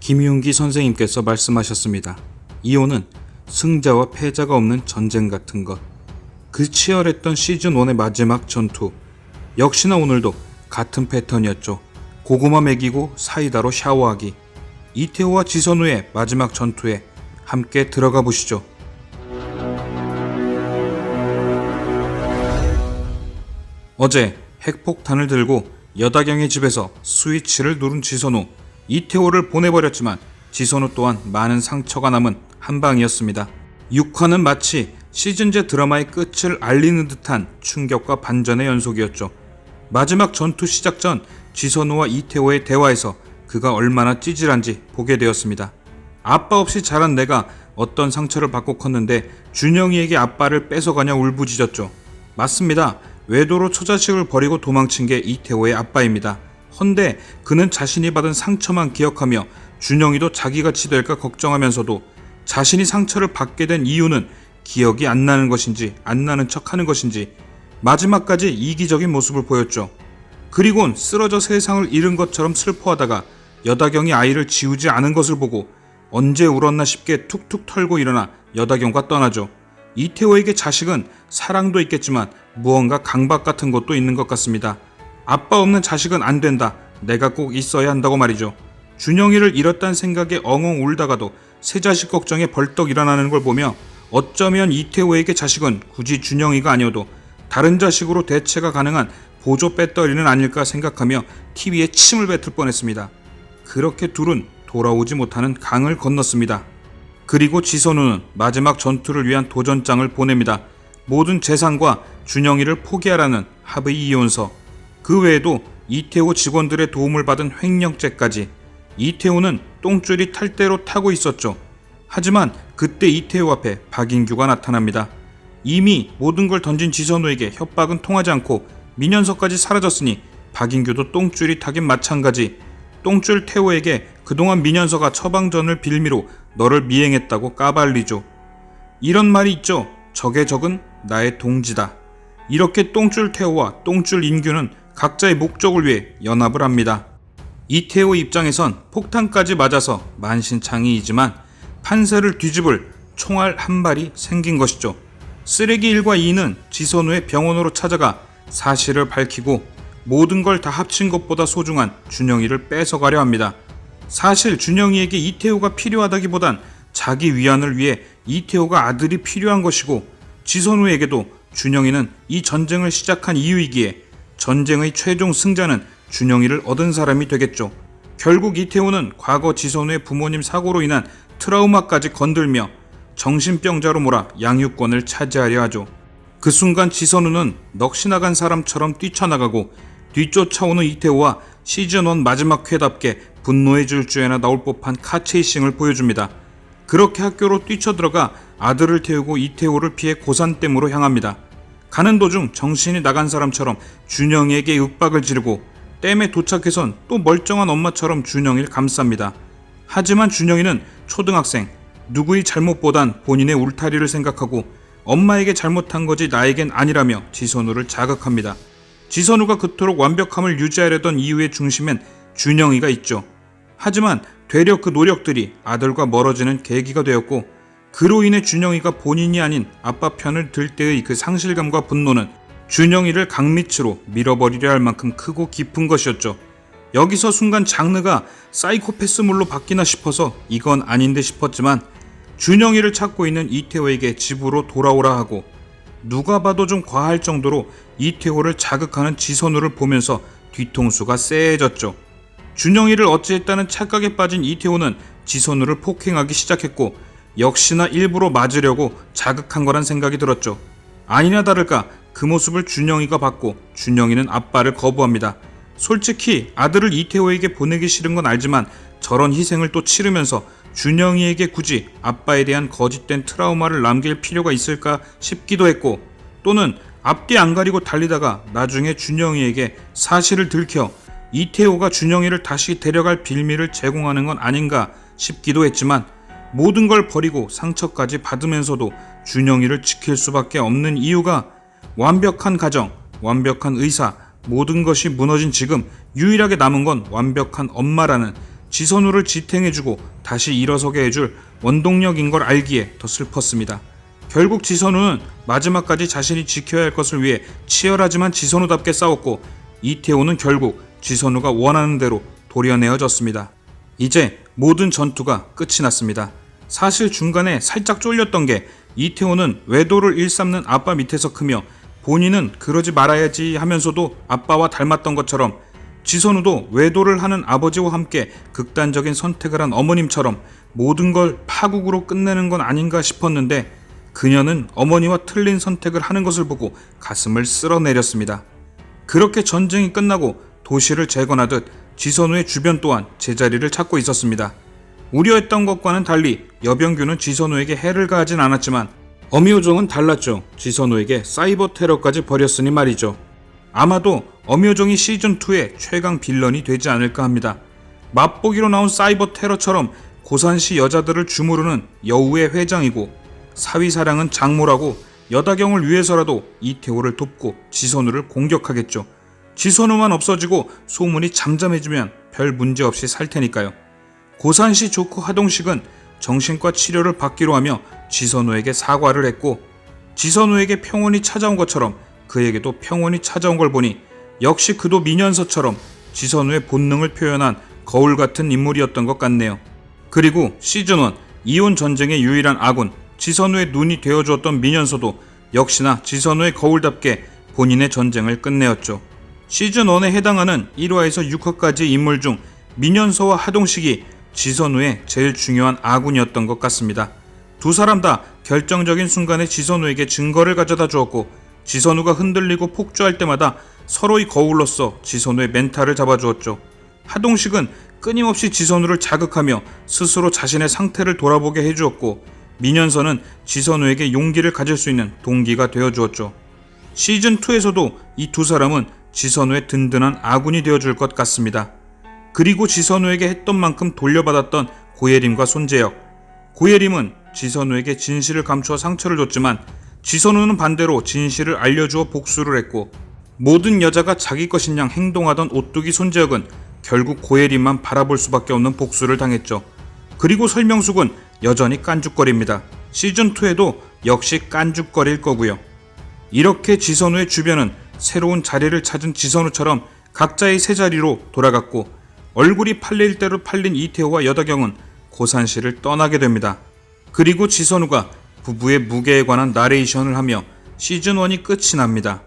김윤기 선생님께서 말씀하셨습니다. 이혼은 승자와 패자가 없는 전쟁 같은 것. 그 치열했던 시즌1의 마지막 전투. 역시나 오늘도 같은 패턴이었죠. 고구마 먹이고 사이다로 샤워하기. 이태호와 지선우의 마지막 전투에 함께 들어가 보시죠. 어제 핵폭탄을 들고 여다경의 집에서 스위치를 누른 지선우. 이태호를 보내버렸지만 지선우 또한 많은 상처가 남은 한방이었습니다. 6화는 마치 시즌제 드라마의 끝을 알리는 듯한 충격과 반전의 연속이었죠. 마지막 전투 시작 전 지선우와 이태호의 대화에서 그가 얼마나 찌질한지 보게 되었습니다. 아빠 없이 자란 내가 어떤 상처를 받고 컸는데 준영이에게 아빠를 뺏어가냐 울부짖었죠. 맞습니다. 외도로 처자식을 버리고 도망친 게 이태호의 아빠입니다. 헌데 그는 자신이 받은 상처만 기억하며 준영이도 자기같이 될까 걱정하면서도 자신이 상처를 받게 된 이유는 기억이 안 나는 것인지 안 나는 척하는 것인지 마지막까지 이기적인 모습을 보였죠. 그리곤 쓰러져 세상을 잃은 것처럼 슬퍼하다가 여다경이 아이를 지우지 않은 것을 보고 언제 울었나 싶게 툭툭 털고 일어나 여다경과 떠나죠. 이태호에게 자식은 사랑도 있겠지만 무언가 강박 같은 것도 있는 것 같습니다. 아빠 없는 자식은 안 된다. 내가 꼭 있어야 한다고 말이죠. 준영이를 잃었다는 생각에 엉엉 울다가도 새 자식 걱정에 벌떡 일어나는 걸 보며 어쩌면 이태호에게 자식은 굳이 준영이가 아니어도 다른 자식으로 대체가 가능한 보조 배터리는 아닐까 생각하며 TV에 침을 뱉을 뻔했습니다. 그렇게 둘은 돌아오지 못하는 강을 건넜습니다. 그리고 지선우는 마지막 전투를 위한 도전장을 보냅니다. 모든 재산과 준영이를 포기하라는 합의 이혼서. 그 외에도 이태호 직원들의 도움을 받은 횡령죄까지. 이태호는 똥줄이 탈 대로 타고 있었죠. 하지만 그때 이태호 앞에 박인규가 나타납니다. 이미 모든 걸 던진 지선우에게 협박은 통하지 않고 민현석까지 사라졌으니 박인규도 똥줄이 타긴 마찬가지. 똥줄 태호에게 그동안 민현서가 처방전을 빌미로 너를 미행했다고 까발리죠. 이런 말이 있죠. 적의 적은 나의 동지다. 이렇게 똥줄 태호와 똥줄 인규는 각자의 목적을 위해 연합을 합니다. 이태호 입장에선 폭탄까지 맞아서 만신창이이지만 판세를 뒤집을 총알 한 발이 생긴 것이죠. 쓰레기 1과 2는 지선우의 병원으로 찾아가 사실을 밝히고 모든 걸 다 합친 것보다 소중한 준영이를 뺏어가려 합니다. 사실 준영이에게 이태호가 필요하다기보단 자기 위안을 위해 이태호가 아들이 필요한 것이고 지선우에게도 준영이는 이 전쟁을 시작한 이유이기에 전쟁의 최종 승자는 준영이를 얻은 사람이 되겠죠. 결국 이태호는 과거 지선우의 부모님 사고로 인한 트라우마까지 건들며 정신병자로 몰아 양육권을 차지하려 하죠. 그 순간 지선우는 넋이 나간 사람처럼 뛰쳐나가고 뒤쫓아오는 이태호와 시즌1 마지막 회답게 분노의 질주에나 나올 법한 카체이싱을 보여줍니다. 그렇게 학교로 뛰쳐들어가 아들을 태우고 이태호를 피해 고산댐으로 향합니다. 가는 도중 정신이 나간 사람처럼 준영이에게 윽박을 지르고 댐에 도착해선 또 멀쩡한 엄마처럼 준영이를 감쌉니다. 하지만 준영이는 초등학생, 누구의 잘못보단 본인의 울타리를 생각하고 엄마에게 잘못한 거지 나에겐 아니라며 지선우를 자극합니다. 지선우가 그토록 완벽함을 유지하려던 이유의 중심엔 준영이가 있죠. 하지만 되려 그 노력들이 아들과 멀어지는 계기가 되었고 그로 인해 준영이가 본인이 아닌 아빠 편을 들 때의 그 상실감과 분노는 준영이를 강밑으로 밀어버리려 할 만큼 크고 깊은 것이었죠. 여기서 순간 장르가 사이코패스물로 바뀌나 싶어서 이건 아닌데 싶었지만 준영이를 찾고 있는 이태호에게 집으로 돌아오라 하고 누가 봐도 좀 과할 정도로 이태호를 자극하는 지선우를 보면서 뒤통수가 쎄해졌죠. 준영이를 어찌했다는 착각에 빠진 이태호는 지선우를 폭행하기 시작했고 역시나 일부러 맞으려고 자극한 거란 생각이 들었죠. 아니나 다를까 그 모습을 준영이가 봤고 준영이는 아빠를 거부합니다. 솔직히 아들을 이태호에게 보내기 싫은 건 알지만 저런 희생을 또 치르면서 준영이에게 굳이 아빠에 대한 거짓된 트라우마를 남길 필요가 있을까 싶기도 했고 또는 앞뒤 안 가리고 달리다가 나중에 준영이에게 사실을 들켜 이태호가 준영이를 다시 데려갈 빌미를 제공하는 건 아닌가 싶기도 했지만 모든 걸 버리고 상처까지 받으면서도 준영이를 지킬 수밖에 없는 이유가 완벽한 가정, 완벽한 의사, 모든 것이 무너진 지금 유일하게 남은 건 완벽한 엄마라는 지선우를 지탱해주고 다시 일어서게 해줄 원동력인 걸 알기에 더 슬펐습니다. 결국 지선우는 마지막까지 자신이 지켜야 할 것을 위해 치열하지만 지선우답게 싸웠고 이태호는 결국 지선우가 원하는 대로 도려내어졌습니다. 이제 모든 전투가 끝이 났습니다. 사실 중간에 살짝 쫄렸던 게 이태호는 외도를 일삼는 아빠 밑에서 크며 본인은 그러지 말아야지 하면서도 아빠와 닮았던 것처럼 지선우도 외도를 하는 아버지와 함께 극단적인 선택을 한 어머님처럼 모든 걸 파국으로 끝내는 건 아닌가 싶었는데 그녀는 어머니와 틀린 선택을 하는 것을 보고 가슴을 쓸어내렸습니다. 그렇게 전쟁이 끝나고 도시를 재건하듯 지선우의 주변 또한 제자리를 찾고 있었습니다. 우려했던 것과는 달리 여병규는 지선우에게 해를 가하진 않았지만 어미요정은 달랐죠. 지선우에게 사이버 테러까지 벌였으니 말이죠. 아마도 어미요정이 시즌2의 최강 빌런이 되지 않을까 합니다. 맛보기로 나온 사이버 테러처럼 고산시 여자들을 주무르는 여우의 회장이고 사위사랑은 장모라고 여다경을 위해서라도 이태호를 돕고 지선우를 공격하겠죠. 지선우만 없어지고 소문이 잠잠해지면 별 문제 없이 살 테니까요. 고산시 조커 하동식은 정신과 치료를 받기로 하며 지선우에게 사과를 했고 지선우에게 평온이 찾아온 것처럼 그에게도 평온이 찾아온 걸 보니 역시 그도 민현서처럼 지선우의 본능을 표현한 거울 같은 인물이었던 것 같네요. 그리고 시즌1 이혼 전쟁의 유일한 아군 지선우의 눈이 되어주었던 민현서도 역시나 지선우의 거울답게 본인의 전쟁을 끝내었죠. 시즌1에 해당하는 1화에서 6화까지의 인물 중 민현서와 하동식이 지선우의 제일 중요한 아군이었던 것 같습니다. 두 사람 다 결정적인 순간에 지선우에게 증거를 가져다 주었고 지선우가 흔들리고 폭주할 때마다 서로의 거울로서 지선우의 멘탈을 잡아주었죠. 하동식은 끊임없이 지선우를 자극하며 스스로 자신의 상태를 돌아보게 해주었고 민현서는 지선우에게 용기를 가질 수 있는 동기가 되어주었죠. 시즌2에서도 이 두 사람은 지선우의 든든한 아군이 되어줄 것 같습니다. 그리고 지선우에게 했던 만큼 돌려받았던 고예림과 손재혁. 고예림은 지선우에게 진실을 감추어 상처를 줬지만 지선우는 반대로 진실을 알려주어 복수를 했고 모든 여자가 자기 것인 양 행동하던 오뚜기 손재혁은 결국 고예림만 바라볼 수밖에 없는 복수를 당했죠. 그리고 설명숙은 여전히 깐죽거립니다. 시즌2에도 역시 깐죽거릴 거고요. 이렇게 지선우의 주변은 새로운 자리를 찾은 지선우처럼 각자의 새 자리로 돌아갔고 얼굴이 팔릴 대로 팔린 이태호와 여다경은 고산시를 떠나게 됩니다. 그리고 지선우가 부부의 무게에 관한 나레이션을 하며 시즌1이 끝이 납니다.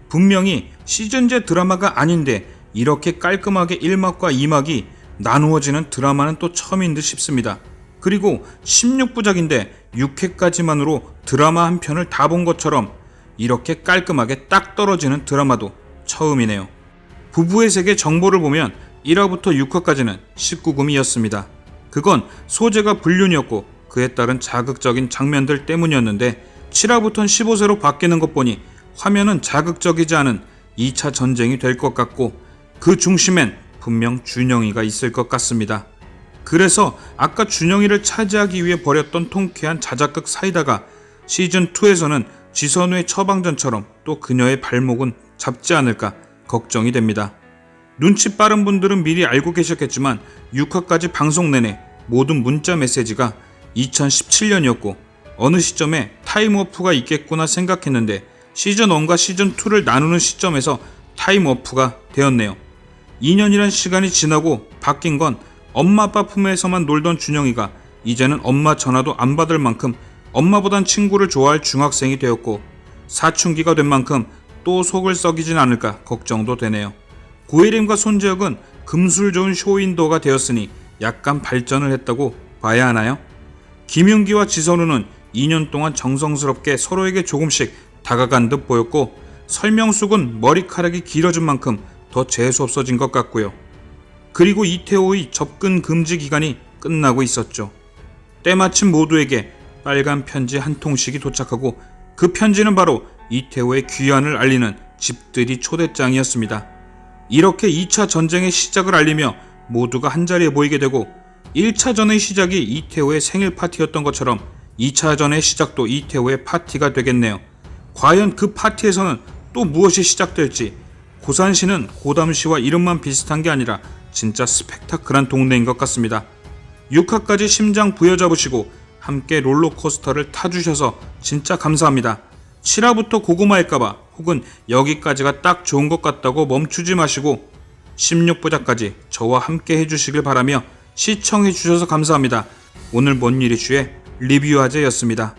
분명히 시즌제 드라마가 아닌데 이렇게 깔끔하게 1막과 2막이 나누어지는 드라마는 또 처음인 듯 싶습니다. 그리고 16부작인데 6회까지만으로 드라마 한 편을 다 본 것처럼 이렇게 깔끔하게 딱 떨어지는 드라마도 처음이네요. 부부의 세계 정보를 보면 1화부터 6화까지는 19금이었습니다. 그건 소재가 불륜이었고 그에 따른 자극적인 장면들 때문이었는데 7화부터는 15세로 바뀌는 것 보니 화면은 자극적이지 않은 2차 전쟁이 될 것 같고 그 중심엔 분명 준영이가 있을 것 같습니다. 그래서 아까 준영이를 차지하기 위해 벌였던 통쾌한 자작극 사이다가 시즌2에서는 지선우의 처방전처럼 또 그녀의 발목은 잡지 않을까 걱정이 됩니다. 눈치 빠른 분들은 미리 알고 계셨겠지만 6화까지 방송 내내 모든 문자 메시지가 2017년이었고 어느 시점에 타임워프가 있겠구나 생각했는데 시즌1과 시즌2를 나누는 시점에서 타임워프가 되었네요. 2년이란 시간이 지나고 바뀐 건 엄마 아빠 품에서만 놀던 준영이가 이제는 엄마 전화도 안 받을 만큼 엄마보단 친구를 좋아할 중학생이 되었고 사춘기가 된 만큼 또 속을 썩이진 않을까 걱정도 되네요. 고예림과 손재혁은 금술 좋은 쇼윈도가 되었으니 약간 발전을 했다고 봐야 하나요? 김윤기와 지선우는 2년 동안 정성스럽게 서로에게 조금씩 다가간 듯 보였고 설명숙은 머리카락이 길어진 만큼 더 재수없어진 것 같고요. 그리고 이태호의 접근 금지 기간이 끝나고 있었죠. 때마침 모두에게 빨간 편지 한 통씩이 도착하고 그 편지는 바로 이태호의 귀환을 알리는 집들이 초대장이었습니다. 이렇게 2차 전쟁의 시작을 알리며 모두가 한자리에 모이게 되고 1차전의 시작이 이태호의 생일 파티였던 것처럼 2차전의 시작도 이태호의 파티가 되겠네요. 과연 그 파티에서는 또 무엇이 시작될지 고산시는 고담시와 이름만 비슷한 게 아니라 진짜 스펙타클한 동네인 것 같습니다. 6화까지 심장 부여잡으시고 함께 롤러코스터를 타주셔서 진짜 감사합니다. 7화부터 고구마일까봐 혹은 여기까지가 딱 좋은 것 같다고 멈추지 마시고 16부작까지 저와 함께 해주시길 바라며 시청해주셔서 감사합니다. 오늘 뭔 일이 주의 리뷰 화제였습니다.